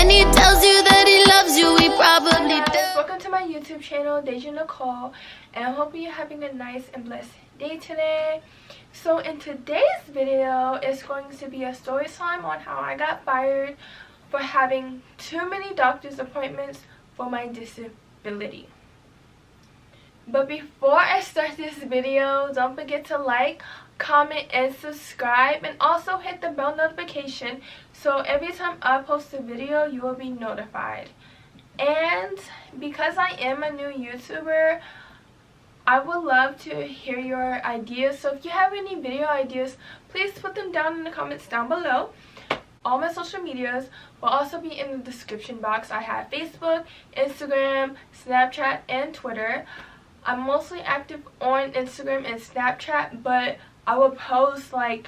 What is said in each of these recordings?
When he tells you that he loves you, he probably does. Welcome to my YouTube channel, Dajah Nicole, and I'm hoping you're having a nice and blessed day today. So in today's video, it's going to be a story time on how I got fired for having too many doctor's appointments for my disability. But before I start this video, don't forget to like, comment, and subscribe, and also hit the bell notification so every time I post a video you will be notified. And because I am a new YouTuber, I would love to hear your ideas. So if you have any video ideas, please put them down in the comments down below. All my social medias will also be in the description box. I have Facebook, Instagram, Snapchat, and Twitter. I'm mostly active on Instagram and Snapchat, but I will post like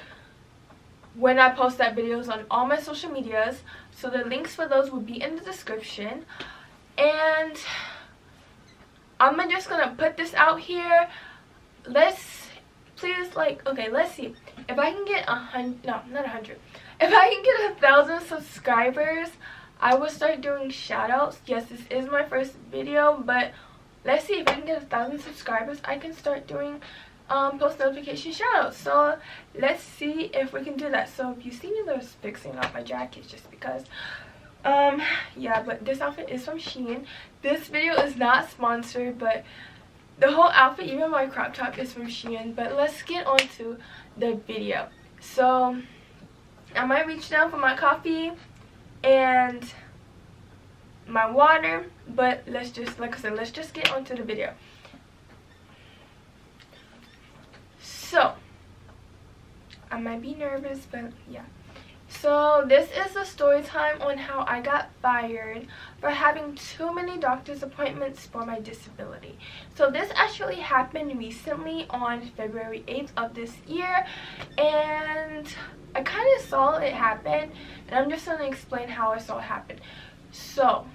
when I post that videos on all my social medias. So the links for those will be in the description. And I'm just gonna put this out here. Let's see if I can get 100, no, not 100, if I can get 1,000 subscribers, I will start doing shout outs. Yes, this is my first video, but let's see if I can get 1,000 subscribers. I can start doing post notification shout outs. So let's see if we can do that. So if you see me just fixing up my jacket, just because yeah, but this outfit is from Shein. This video is not sponsored, but the whole outfit, even my crop top, is from Shein. But let's get on to the video. So I might reach down for my coffee and my water, but let's just, like I said, let's just get on to the video. So I might be nervous, but yeah. So this is the story time on how I got fired for having too many doctor's appointments for my disability. So this actually happened recently on February 8th of this year, and I kind of saw it happen, and I'm just going to explain how I saw it happen. So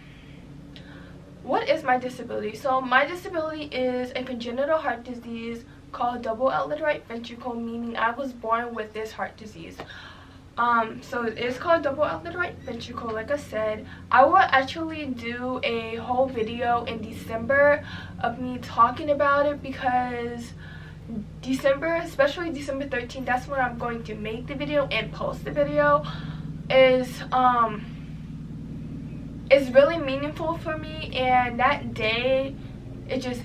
what is my disability? So my disability is a congenital heart disease called double outlet right ventricle, meaning I was born with this heart disease. So it is called double outlet right ventricle, like I said. I will actually do a whole video in December of me talking about it, because December, especially December 13th, that's when I'm going to make the video and post the video, is really meaningful for me. And that day, it just,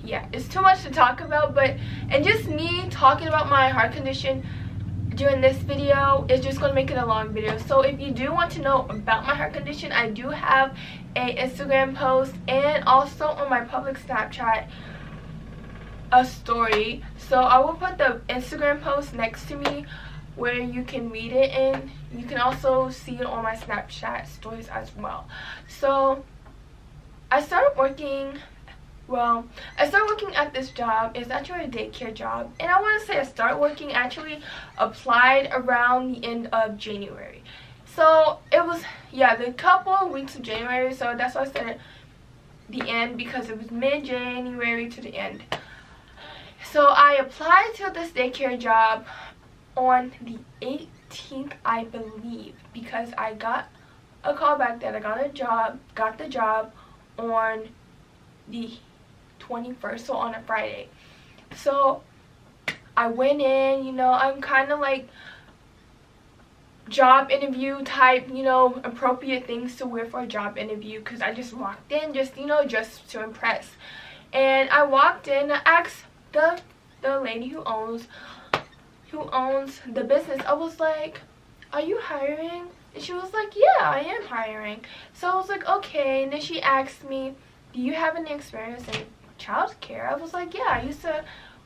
yeah, it's too much to talk about, but, and just me talking about my heart condition during this video is just going to make it a long video. So if you do want to know about my heart condition, I do have a Instagram post and also on my public Snapchat a story. So I will put the Instagram post next to me where you can read it, and you can also see it on my Snapchat stories as well. So I started working at this job. It's actually a daycare job, and I want to say I started working, actually applied around the end of January. So it was, yeah, the couple of weeks of January, so that's why I said the end, because it was mid-January to the end. So I applied to this daycare job on the 18th, I believe, because I got a call back that I got the job on the 21st, so on a Friday. So I went in, you know, I'm kind of like job interview type, you know, appropriate things to wear for a job interview, because I just walked in just, you know, just to impress. And I walked in, I asked the lady who owns the business, I was like, are you hiring? And she was like, yeah, I am hiring. So I was like, okay. And then she asked me, do you have any experience in child care? I was like, yeah, I used to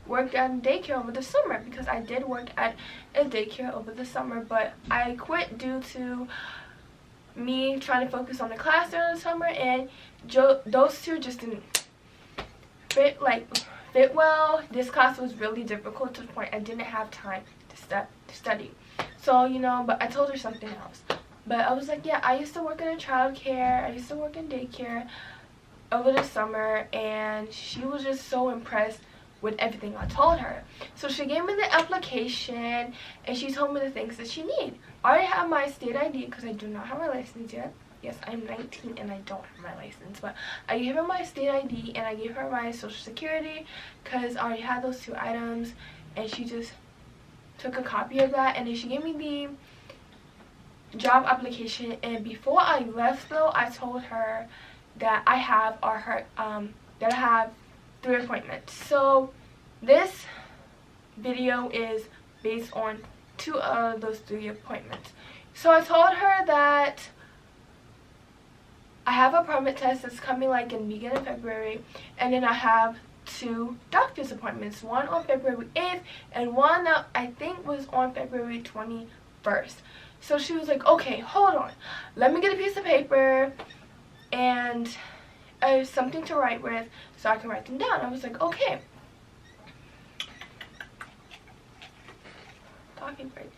work at a daycare over the summer, because I did work at a daycare over the summer, but I quit due to me trying to focus on the class during the summer, and those two just didn't fit well. This class was really difficult to the point I didn't have time to study. So, you know, but I told her something else. But I was like, yeah, I used to work in a child care, I used to work in daycare over the summer, and she was just so impressed with everything I told her. So she gave me the application, and she told me the things that she need. I already have my state ID because I do not have my license yet. Yes, I'm 19 and I don't have my license, but I gave her my state ID and I gave her my social security because I already had those 2 items, and she just took a copy of that, and then she gave me the job application. And before I left though, I told her that I have that I have 3 appointments. So this video is based on 2 of those 3 appointments. So I told her that I have a permit test that's coming like in the beginning of February, and then I have 2 doctor's appointments, one on February 8th and one that I think was on February 21st. So she was like, okay, hold on, let me get a piece of paper and something to write with so I can write them down. I was like, okay. Talking break.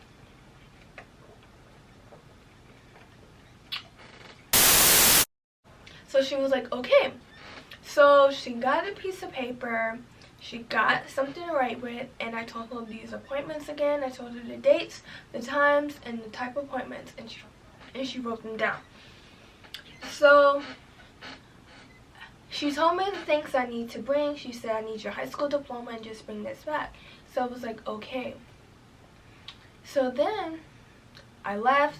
So she was like, okay. So she got a piece of paper, she got something to write with, and I told her these appointments again. I told her the dates, the times, and the type of appointments, and she wrote them down. So she told me the things I need to bring. She said, I need your high school diploma and just bring this back. So I was like, okay. So then I left.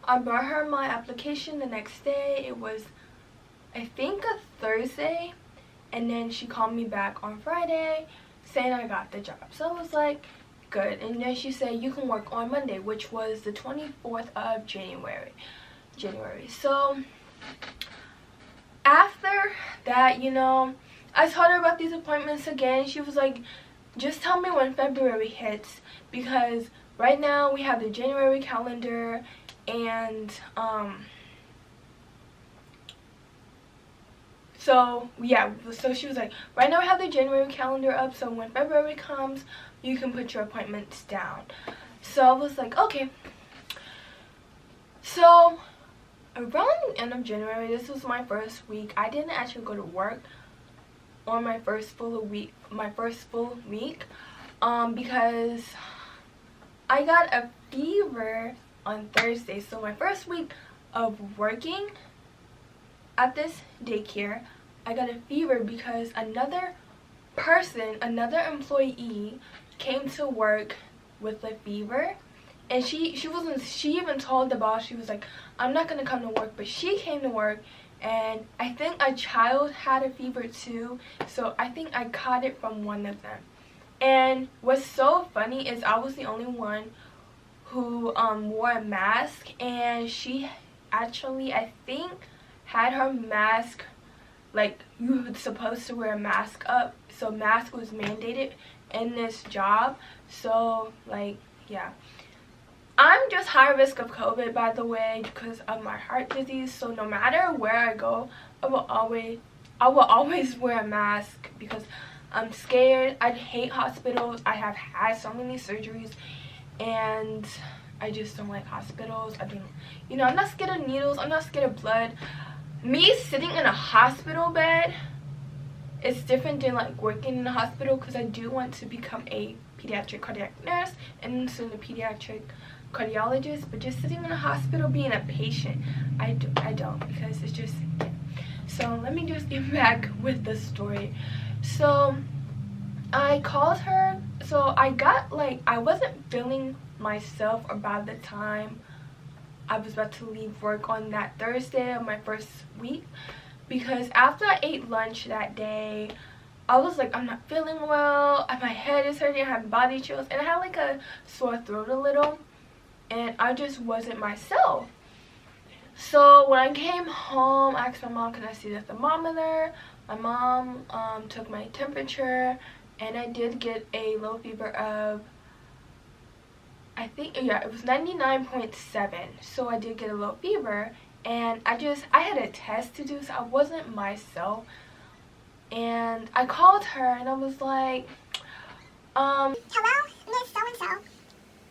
I brought her my application the next day. It was, I think, a Thursday, and then she called me back on Friday saying I got the job. So I was like, good. And then she said you can work on Monday, which was the 24th of January. So after that, you know, I told her about these appointments again. She was like, just tell me when February hits, because right now we have the January calendar, and so yeah, so she was like, right now we have the January calendar up, so when February comes you can put your appointments down. So I was like, okay. So around the end of January, this was my first week. I didn't actually go to work on my first full week, because I got a fever on Thursday. So my first week of working at this daycare, I got a fever because another employee came to work with a fever, and she even told the boss, she was like, I'm not gonna come to work, but she came to work, and I think a child had a fever too, so I think I caught it from one of them. And what's so funny is I was the only one who wore a mask, and she actually, I think, had her mask, like, you were supposed to wear a mask up, so mask was mandated in this job. So like, yeah, I'm just high risk of COVID, by the way, because of my heart disease. So no matter where I go, I will always wear a mask because I'm scared. I hate hospitals. I have had so many surgeries, and I just don't like hospitals. I'm not scared of needles. I'm not scared of blood. Me sitting in a hospital bed is different than like working in a hospital, because I do want to become a pediatric cardiac nurse and soon a pediatric cardiologist. But just sitting in a hospital being a patient, I don't, because it's just, yeah. So let me just get back with the story. So I called her. So I got, like, I wasn't feeling myself about the time I was about to leave work on that Thursday of my first week, because after I ate lunch that day, I was like, I'm not feeling well, my head is hurting, I have body chills, and I had like a sore throat a little, and I just wasn't myself. So when I came home, I asked my mom, can I see the thermometer? My mom took my temperature, and I did get a low fever of, I think, yeah, it was 99.7. So I did get a low fever, and I had a test to do, so I wasn't myself. And I called her and I was like, hello, Miss so-and-so. I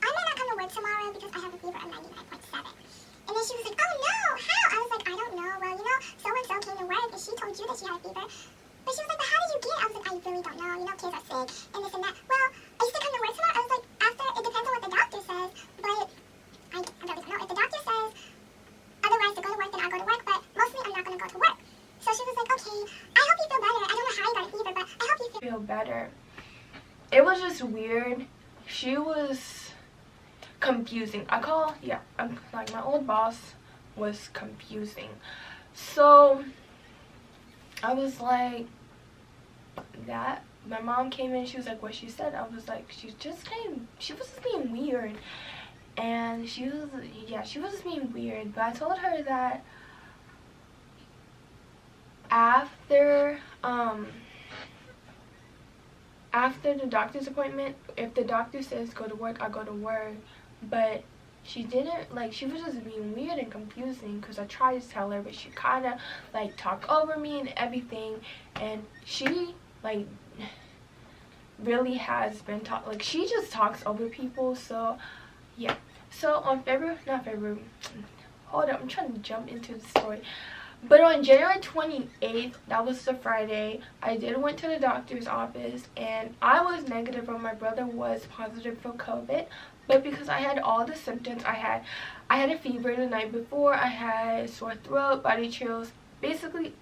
might not come to work tomorrow because I have a fever of 99.7. And then she was like, oh no, how? I was like, I don't know. Well, so-and-so came to work and she told you that she had a fever. But she was like, but how did you get it? I was like, I really don't know. Kids are sick and this and that. Well, I used to come to work tomorrow. I was like, it depends on what the doctor says. But I really don't know. If the doctor says otherwise to go to work, then I'll go to work. better. It was just weird. She was confusing. I'm like, my old boss was confusing. So I was like, that. My mom came in, she was like, what she said? I was like, she was just being weird. And she was just being weird. But I told her that after the doctor's appointment, if the doctor says go to work, I go to work. But she didn't, like, she was just being weird and confusing because I tried to tell her, but she kind of like talked over me and everything. And she like really has been like, she just talks over people. So yeah, so on hold up, I'm trying to jump into the story. But on January 28th, that was the Friday, I went to the doctor's office, and I was negative, but my brother was positive for COVID. But because I had all the symptoms, I had a fever the night before, I had sore throat, body chills, basically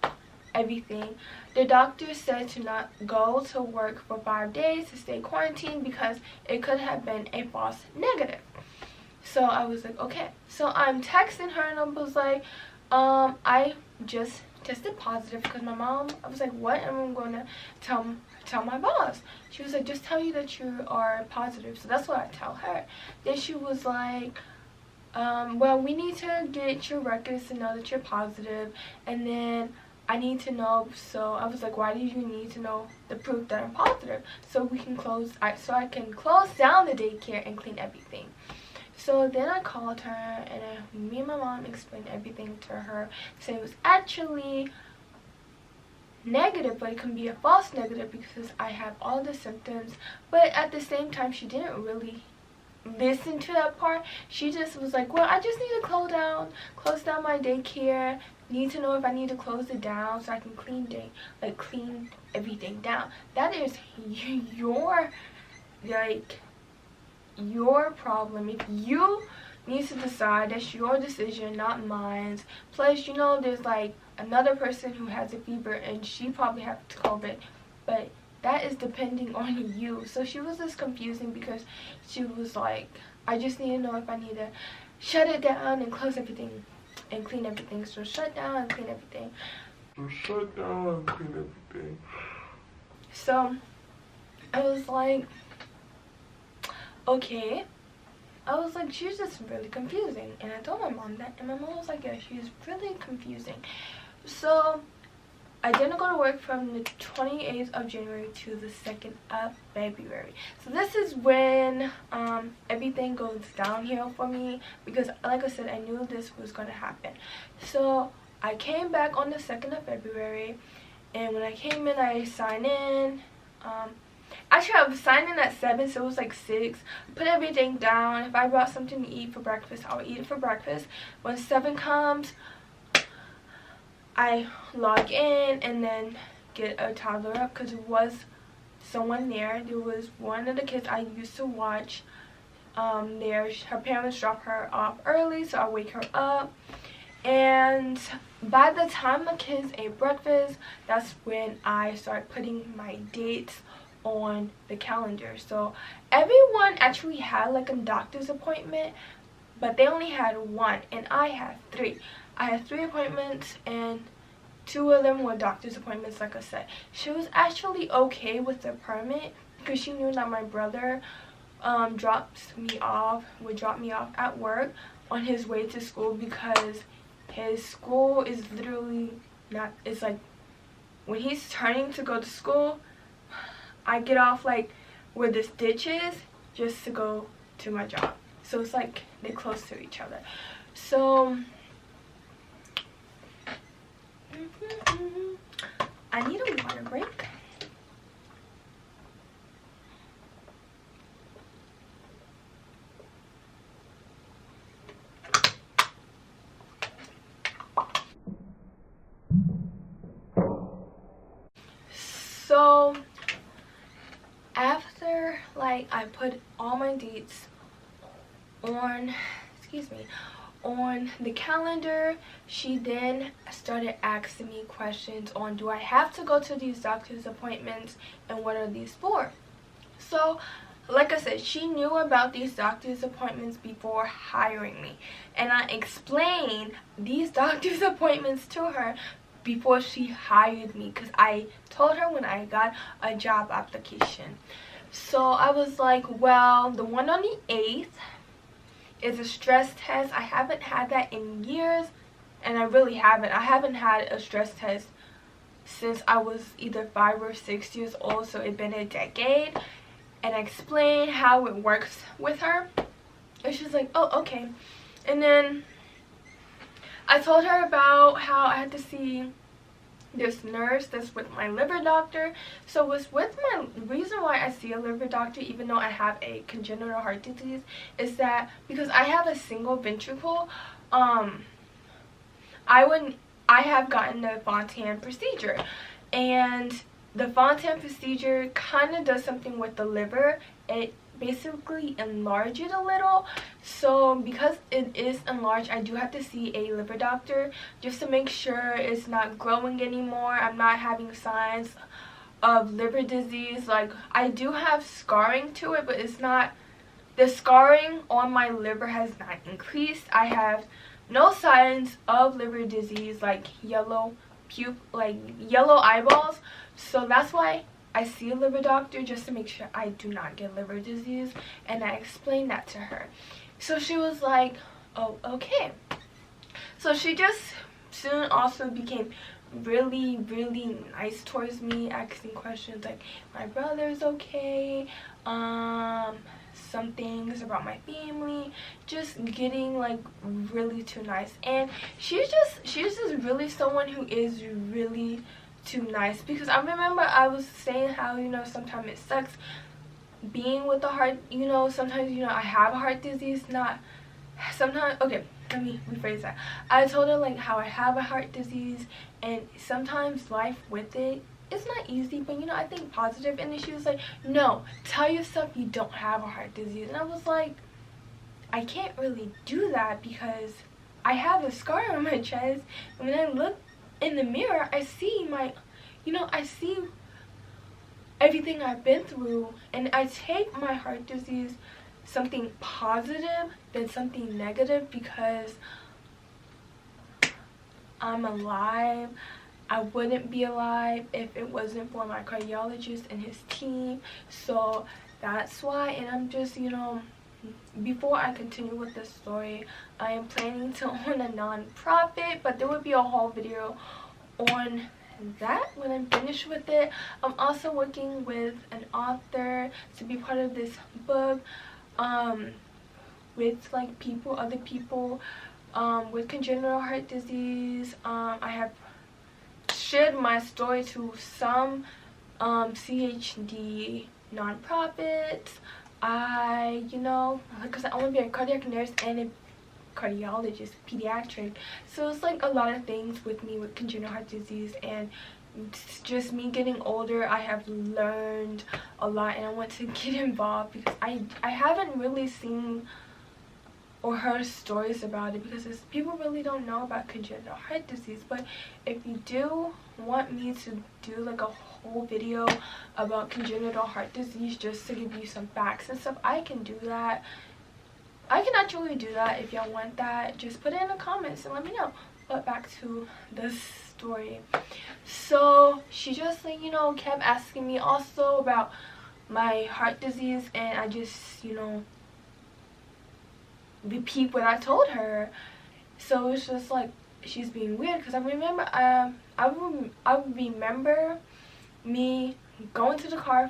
everything. The doctor said to not go to work for 5 days, to stay quarantined, because it could have been a false negative. So I was like, okay. So I'm texting her, and I was like, I just tested positive, because my mom, I was like, what am I going to tell my boss? She was like, just tell you that you are positive. So that's what I tell her. Then she was like, well, we need to get your records to know that you're positive, and then I need to know. So I was like, why do you need to know the proof that I'm positive? So we can so I can close down the daycare and clean everything. So then I called her, and me and my mom explained everything to her, saying it was actually negative, but it can be a false negative because I have all the symptoms. But at the same time, she didn't really listen to that part. She just was like, well, I just need to close down my daycare, need to know if I need to close it down so I can clean everything down. That is your problem. If you need to decide, that's your decision, not mine. Plus, you know, there's like another person who has a fever and she probably has COVID, but that is depending on you. So she was just confusing because she was like, I just need to know if I need to shut it down and close everything and clean everything. So shut down and clean everything. So I was like, okay. I was like, she's just really confusing. And I told my mom that, and my mom was like, yeah, she's really confusing. So I didn't go to work from the 28th of January to the 2nd of February. So this is when everything goes downhill for me, because like I said, I knew this was going to happen. So I came back on the 2nd of February, and when I came in, I signed in. Actually, I was signing in at 7, so it was like 6. Put everything down. If I brought something to eat for breakfast, I would eat it for breakfast. When 7 comes, I log in and then get a toddler up, because there was someone there. There was one of the kids I used to watch there. Her parents drop her off early, so I wake her up. And by the time the kids ate breakfast, that's when I start putting my dates on the calendar. So everyone actually had like a doctor's appointment, but they only had 1, and I had 3. I had 3 appointments, and 2 of them were doctor's appointments. Like I said, she was actually okay with the permit because she knew that my brother would drop me off at work on his way to school, because his school is literally not, it's like when he's turning to go to school, I get off like where this ditch is just to go to my job. So it's like they're close to each other. So I need a water break. So after like I put all my dates on on the calendar, she then started asking me questions on, do I have to go to these doctor's appointments and what are these for? So like I said, she knew about these doctor's appointments before hiring me, and I explained these doctor's appointments to her before she hired me, because I told her when I got a job application. So I was like, well, the one on the 8th is a stress test. I haven't had that in years, and I really haven't. I haven't had a stress test since I was either 5 or 6 years old, so it's been a decade. And I explained how it works with her, and she's like, oh, okay. And then I told her about how I had to see this nurse that's with my liver doctor. So it's with my reason why I see a liver doctor even though I have a congenital heart disease is that because I have a single ventricle, I have gotten the Fontan procedure, and the Fontan procedure kind of does something with the liver. It basically enlarge it a little. So because it is enlarged, I do have to see a liver doctor just to make sure it's not growing anymore. I'm not having signs of liver disease. Like, I do have scarring to it, but it's not, the scarring on my liver has not increased. I have no signs of liver disease, like yellow eyeballs. So that's why I see a liver doctor, just to make sure I do not get liver disease, and I explained that to her. So she was like, oh, okay. So she just soon also became really, really nice towards me, asking questions like, my brother's okay, some things about my family, just getting like really too nice. And she's just really someone who is really too nice, because I remember I was saying how, you know, sometimes it sucks being with the heart, you know, sometimes, you know, I have a heart disease, not sometimes, okay, let me rephrase that. I told her like how I have a heart disease, and sometimes life with it, it's not easy, but you know, I think positive. And then she was like, no, tell yourself you don't have a heart disease. And I was like, I can't really do that because I have a scar on my chest, and when I look in the mirror, I see my, you know, I see everything I've been through, and I take my heart disease something positive than something negative, because I'm alive. I wouldn't be alive if it wasn't for my cardiologist and his team. So that's why. And I'm just, you know, before I continue with the story, I am planning to own a non-profit, but there will be a whole video on that when I'm finished with it. I'm also working with an author to be part of this book, with like other people with congenital heart disease. I have shared my story to some CHD nonprofits. You know, because I want to be a cardiac nurse and a cardiologist, pediatric. So it's like a lot of things with me with congenital heart disease, and just me getting older, I have learned a lot, and I want to get involved because I haven't really seen or heard stories about it, because people really don't know about congenital heart disease. But if you do want me to do like a whole video about congenital heart disease just to give you some facts and stuff, I can do that. I can actually do that. If y'all want that, just put it in the comments and let me know. But back to the story. So she just, like, you know, kept asking me also about my heart disease, and I just, you know, repeat what I told her. So it's just like she's being weird, because I remember I remember me going to the car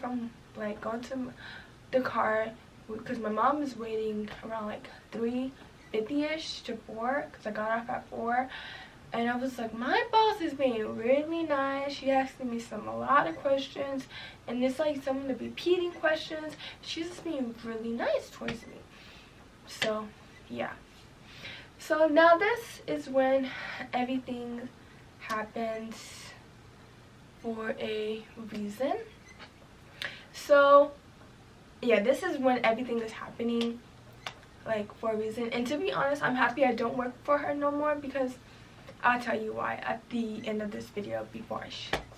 because my mom is waiting around like 3:50ish to 4, because I got off at 4. And I was like, my boss is being really nice. She asking me a lot of questions, and it's like some of the repeating questions. She's just being really nice towards me. So yeah. So now this is when everything happens for a reason. So yeah, this is when everything is happening like for a reason. And to be honest, I'm happy I don't work for her no more, because I'll tell you why at the end of this video before I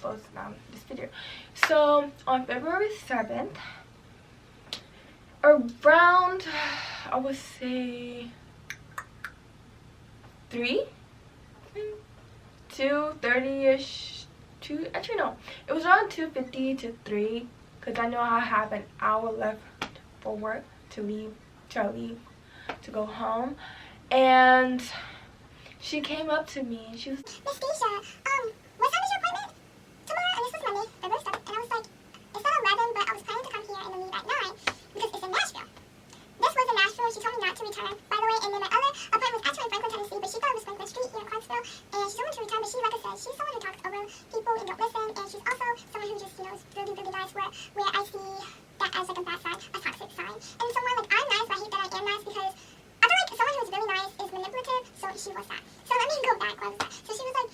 close down this video. So on February 7th, around, I would say 2:30ish, actually no, it was around 2:50 to 3, because I know I have an hour left for work to leave to go home. And she came up to me and she was, Miss Dajah, what time is your appointment? Tomorrow, and this was Monday, February 7th, and I was like, it's at 11, but I was planning to come here and then leave at 9, because it's in Nashville. This was in Nashville, she told me not to return, by the way, and then my other appointment was actually in Franklin, Tennessee, but she thought it was Franklin Street here in Clarksville, and she told me to return, but she, like I said, she's someone who talks over people and don't listen, and she's also someone who just, you know, is really, really nice, where I see that as like a bad sign, a toxic sign. And someone like, I'm nice, but I hate that I am nice, because I feel like someone who's really nice is manipulative, so she was that. So let me go back, what was that? So she was like,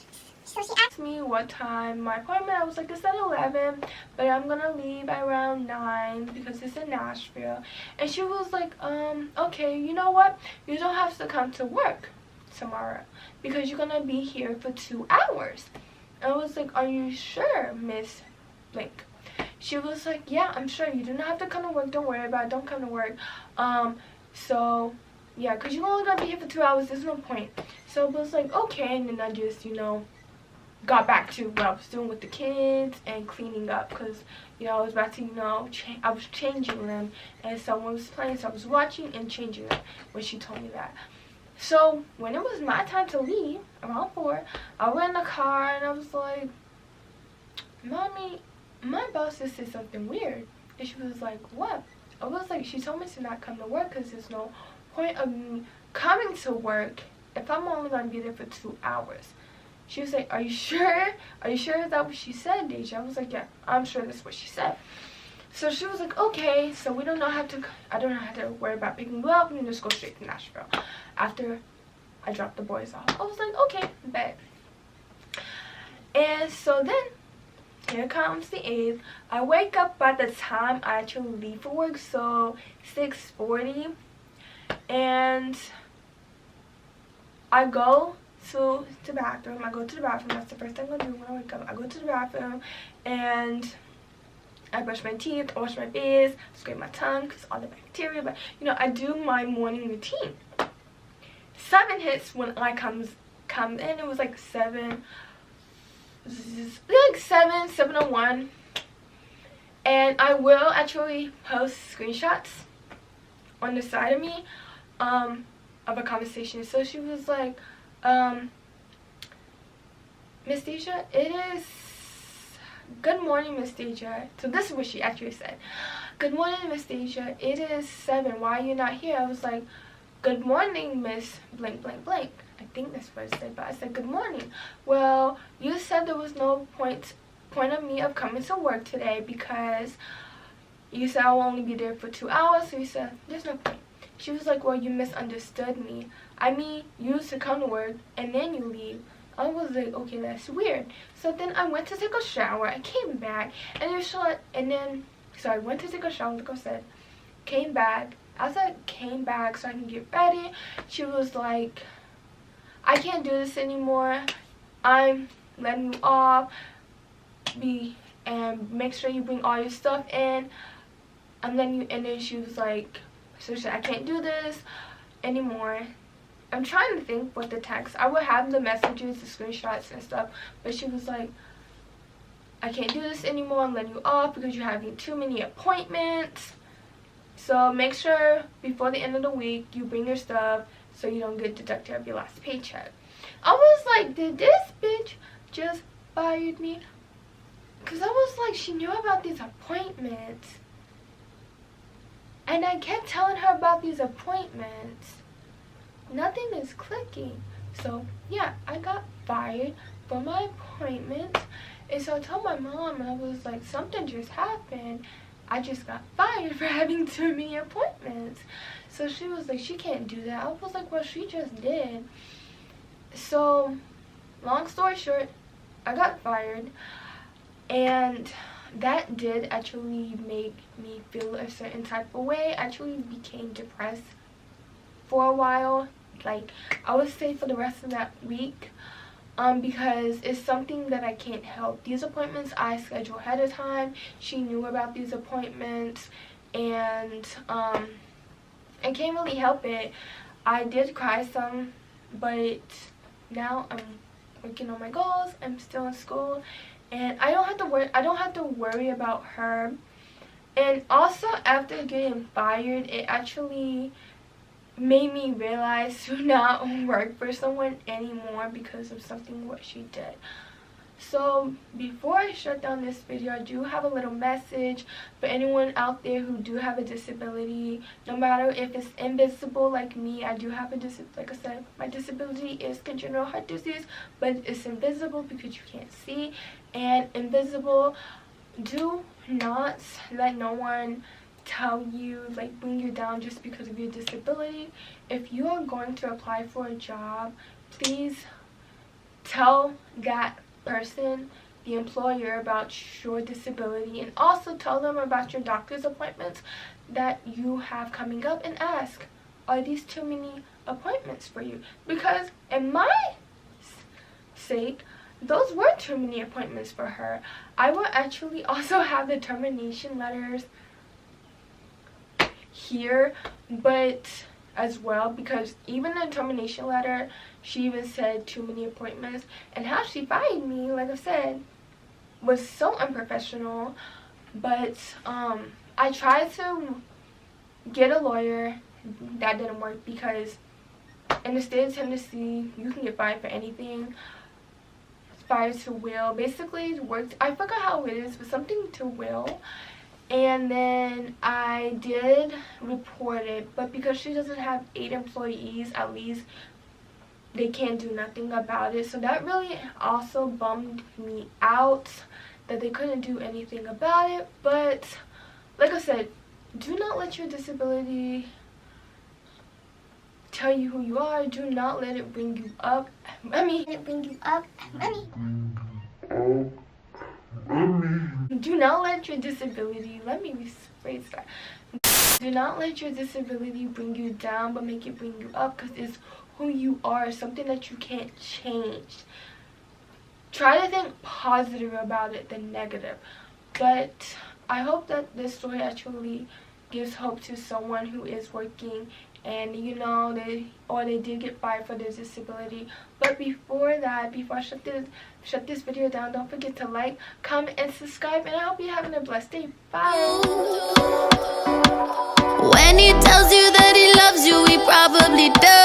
so she asked me what time my appointment. I was like, it's at 11, but I'm gonna leave at around 9 because it's in Nashville. And she was like, okay, you know what, you don't have to come to work tomorrow because you're gonna be here for 2 hours. And I was like, are you sure, Miss Blink? She was like, yeah, I'm sure. You do not have to come to work. Don't worry about it. Don't come to work. So yeah, because you're only gonna be here for 2 hours. There's no point. So it was like, okay. And then I just, you know, got back to what I was doing with the kids and cleaning up, because, you know, I was about to, you know, I was changing them, and someone was playing, so I was watching and changing them when she told me that. So when it was my time to leave around 4, I went in the car and I was like, Mommy, my boss just said something weird. And she was like, what? I was like, she told me to not come to work because there's no point of me coming to work if I'm only going to be there for 2 hours. She was like, are you sure? Are you sure? Is that what she said, Dajah? I was like, yeah, I'm sure that's what she said. So she was like, okay, so I don't have to worry about picking you up. We can just go straight to Nashville after I dropped the boys off. I was like, okay, bet. And so then, here comes the 8th. I wake up by the time I actually leave for work, so 6:40. And I go to the bathroom. That's the first thing I do when I wake up. I go to the bathroom and I brush my teeth, I wash my face, scrape my tongue because all the bacteria. But, you know, I do my morning routine. 7 hits when I come in. It was like 7:01. And I will actually post screenshots on the side of me of a conversation. So she was like, Miss Dajah, it is good morning, Miss Dajah. So this is what she actually said. Good morning, Miss Dajah. It is 7. Why are you not here? I was like, good morning, Miss blank blank blank. I think that's what I said, but I said good morning. Well, you said there was no point of me of coming to work today because you said I'll only be there for 2 hours. So you said there's no point. She was like, well, you misunderstood me. I mean, you used to come to work and then you leave. I was like, okay, that's weird. So then I went to take a shower. I came back and so I went to take a shower, like I said, came back. As I came back so I can get ready, she was like, I can't do this anymore. I'm letting you off. And make sure you bring all your stuff in. And then she was like, so she said, I can't do this anymore. I'm trying to think what the text. I would have the messages, the screenshots and stuff. But she was like, I can't do this anymore. I'm letting you off because you're having too many appointments. So make sure before the end of the week you bring your stuff so you don't get deducted of your last paycheck. I was like, did this bitch just fired me? Because I was like, she knew about these appointments. And I kept telling her about these appointments. Nothing is clicking. So yeah, I got fired for my appointment. And so I told my mom, and I was like, something just happened. I just got fired for having too many appointments. So she was like, she can't do that. I was like, well, she just did. So long story short, I got fired. And that did actually make me feel a certain type of way. I actually became depressed for a while, like I would say for the rest of that week, because it's something that I can't help. These appointments I schedule ahead of time. She knew about these appointments, and I can't really help it. I did cry some, but now I'm working on my goals. I'm still in school, and I don't have to worry about her. And also, after getting fired, it actually made me realize to not work for someone anymore because of something what she did. So before I shut down this video, I do have a little message for anyone out there who do have a disability. No matter if it's invisible like me, I do have a disability. Like I said, my disability is congenital heart disease, but it's invisible because you can't see. And invisible, do not let no one tell you, like, bring you down just because of your disability. If you are going to apply for a job, please tell that person, the employer, about your disability, and also tell them about your doctor's appointments that you have coming up, and ask, are these too many appointments for you? Because in my sake, those were too many appointments for her. I will actually also have the termination letters here, but as well, because even the termination letter, she even said too many appointments, and how she fired me, like I said, was so unprofessional. But I tried to get a lawyer. That didn't work, because in the state of Tennessee, you can get fired for anything. Fired to will, basically it worked. I forgot how it is, but something to will. And then I did report it, but because she doesn't have 8 employees, at least they can't do nothing about it. So that really also bummed me out, that they couldn't do anything about it. But like I said, do not let your disability tell you who you are. Do not let it bring you up. Do not let your disability, let me rephrase that. Do not let your disability bring you down, but make it bring you up, because it's who you are, something that you can't change. Try to think positive about it than negative. But I hope that this story actually gives hope to someone who is working, and you know, they did get fired for their disability. But before that, before I shut this video down, don't forget to like, comment, and subscribe, and I hope you're having a blessed day. Bye. When he tells you that he loves you, he probably does.